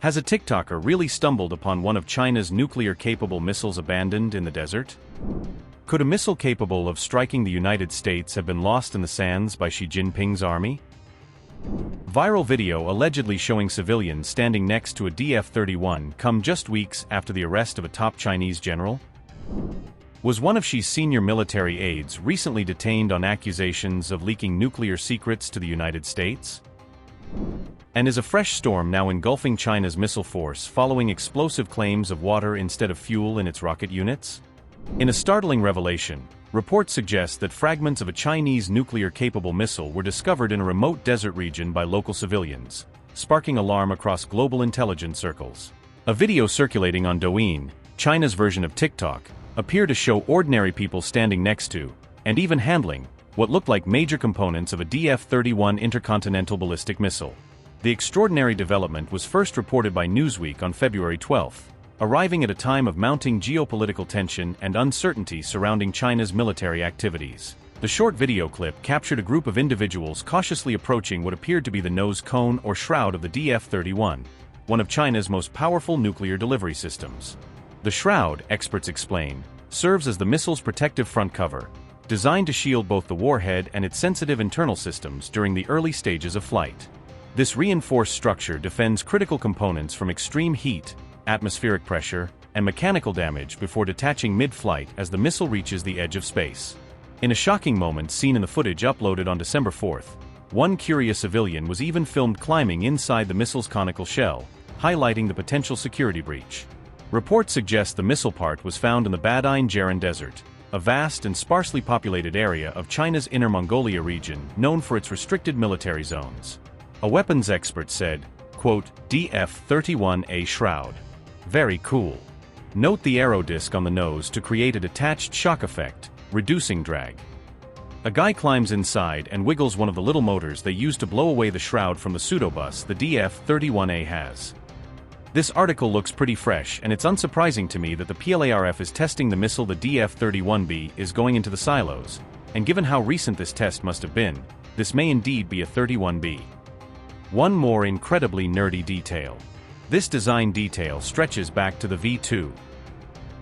Has a TikToker really stumbled upon one of China's nuclear-capable missiles abandoned in the desert? Could a missile capable of striking the United States have been lost in the sands by Xi Jinping's army? Viral video allegedly showing civilians standing next to a DF-31 come just weeks after the arrest of a top Chinese general? Was one of Xi's senior military aides recently detained on accusations of leaking nuclear secrets to the United States? And is a fresh storm now engulfing China's missile force following explosive claims of water instead of fuel in its rocket units? In a startling revelation, reports suggest that fragments of a Chinese nuclear-capable missile were discovered in a remote desert region by local civilians, sparking alarm across global intelligence circles. A video circulating on Douyin, China's version of TikTok, appeared to show ordinary people standing next to, and even handling, what looked like major components of a DF-31 intercontinental ballistic missile. The extraordinary development was first reported by Newsweek on February 12, arriving at a time of mounting geopolitical tension and uncertainty surrounding China's military activities. The short video clip captured a group of individuals cautiously approaching what appeared to be the nose cone or shroud of the DF-31, one of China's most powerful nuclear delivery systems. The shroud, experts explain, serves as the missile's protective front cover, designed to shield both the warhead and its sensitive internal systems during the early stages of flight. This reinforced structure defends critical components from extreme heat, atmospheric pressure, and mechanical damage before detaching mid-flight as the missile reaches the edge of space. In a shocking moment seen in the footage uploaded on December 4, one curious civilian was even filmed climbing inside the missile's conical shell, highlighting the potential security breach. Reports suggest the missile part was found in the Douyin Jiren Desert, a vast and sparsely populated area of China's Inner Mongolia region known for its restricted military zones. A weapons expert said, quote, DF-31A shroud. Very cool. Note the arrow disc on the nose to create a detached shock effect, reducing drag. A guy climbs inside and wiggles one of the little motors they use to blow away the shroud from the pseudobus the DF-31A has. This article looks pretty fresh, and it's unsurprising to me that the PLARF is testing the missile the DF-31B is going into the silos, and given how recent this test must have been, this may indeed be a 31B. One more incredibly nerdy detail. This design detail stretches back to the V2.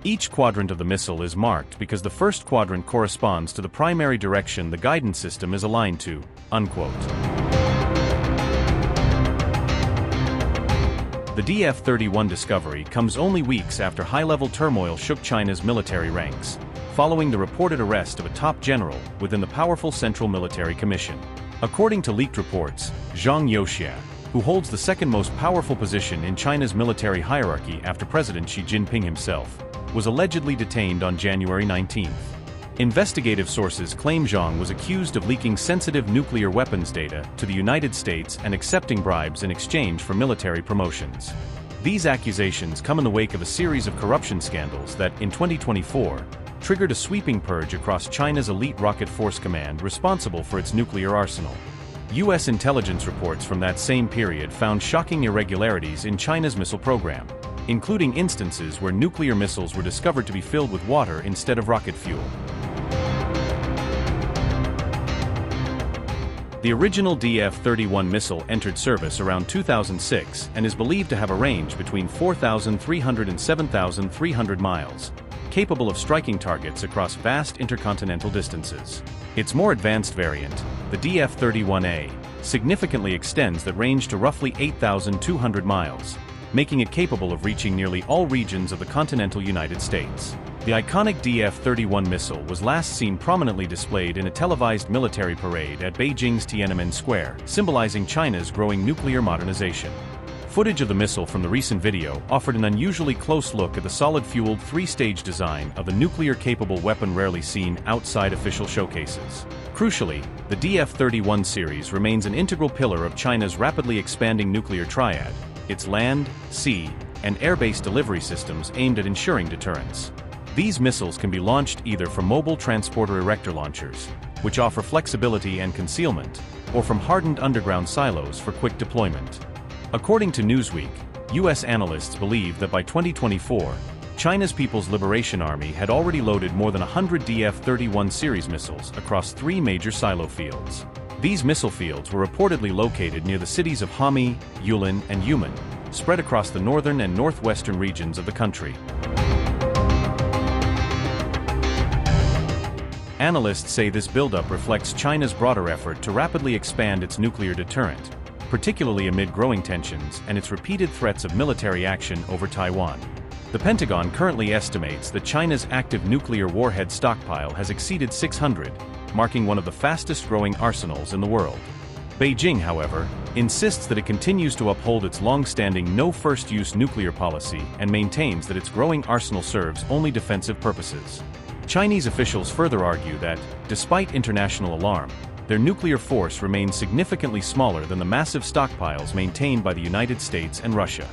Each quadrant of the missile is marked because the first quadrant corresponds to the primary direction the guidance system is aligned to, unquote. The DF-31 discovery comes only weeks after high-level turmoil shook China's military ranks, following the reported arrest of a top general within the powerful Central Military Commission. According to leaked reports, Zhang Youxia, who holds the second most powerful position in China's military hierarchy after President Xi Jinping himself, was allegedly detained on January 19. Investigative sources claim Zhang was accused of leaking sensitive nuclear weapons data to the United States and accepting bribes in exchange for military promotions. These accusations come in the wake of a series of corruption scandals that, in 2024, triggered a sweeping purge across China's elite rocket force command responsible for its nuclear arsenal. U.S. intelligence reports from that same period found shocking irregularities in China's missile program, including instances where nuclear missiles were discovered to be filled with water instead of rocket fuel. The original DF-31 missile entered service around 2006 and is believed to have a range between 4,300 and 7,300 miles, capable of striking targets across vast intercontinental distances. Its more advanced variant, the DF-31A, significantly extends that range to roughly 8,200 miles, making it capable of reaching nearly all regions of the continental United States. The iconic DF-31 missile was last seen prominently displayed in a televised military parade at Beijing's Tiananmen Square, symbolizing China's growing nuclear modernization. Footage of the missile from the recent video offered an unusually close look at the solid-fueled three-stage design of a nuclear-capable weapon rarely seen outside official showcases. Crucially, the DF-31 series remains an integral pillar of China's rapidly expanding nuclear triad, its land, sea, and air-based delivery systems aimed at ensuring deterrence. These missiles can be launched either from mobile transporter erector launchers, which offer flexibility and concealment, or from hardened underground silos for quick deployment. According to Newsweek, U.S. analysts believe that by 2024, China's People's Liberation Army had already loaded more than 100 DF-31 series missiles across 3 major silo fields. These missile fields were reportedly located near the cities of Hami, Yulin, and Yumen, spread across the northern and northwestern regions of the country. Analysts say this buildup reflects China's broader effort to rapidly expand its nuclear deterrent, particularly amid growing tensions and its repeated threats of military action over Taiwan. The Pentagon currently estimates that China's active nuclear warhead stockpile has exceeded 600, marking one of the fastest-growing arsenals in the world. Beijing, however, insists that it continues to uphold its long-standing no-first-use nuclear policy and maintains that its growing arsenal serves only defensive purposes. Chinese officials further argue that, despite international alarm, their nuclear force remains significantly smaller than the massive stockpiles maintained by the United States and Russia.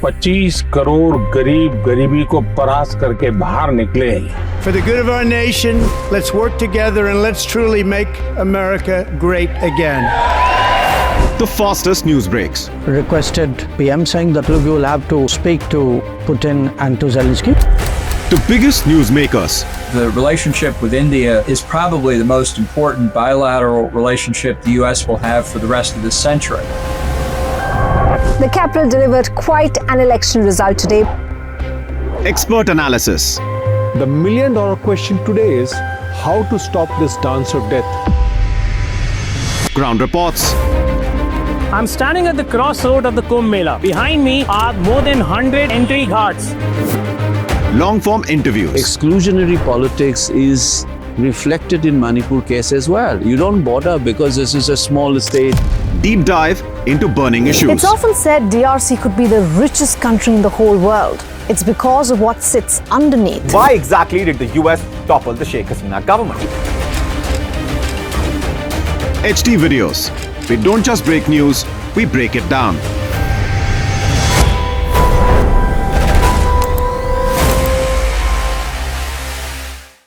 $25 crore गरीब गरीबी को परास्त करके बाहर निकले। For the good of our nation, let's work together and let's truly make America great again. The fastest news breaks. Requested PM saying that look, you will have to speak to Putin and to Zelensky. The biggest news makers. The relationship with India is probably the most important bilateral relationship the US will have for the rest of this century. The capital delivered quite an election result today. Expert analysis. The million-dollar question today is how to stop this dance of death. Ground reports. I'm standing at the crossroad of the Kumbh Mela. Behind me are more than 100 entry guards. Long-form interviews. Exclusionary politics is reflected in Manipur case as well. You don't bother because this is a small state. Deep dive into burning issues. It's often said DRC could be the richest country in the whole world. It's because of what sits underneath. Why exactly did the US topple the Sheikh Hasina government? HD videos. We don't just break news, we break it down.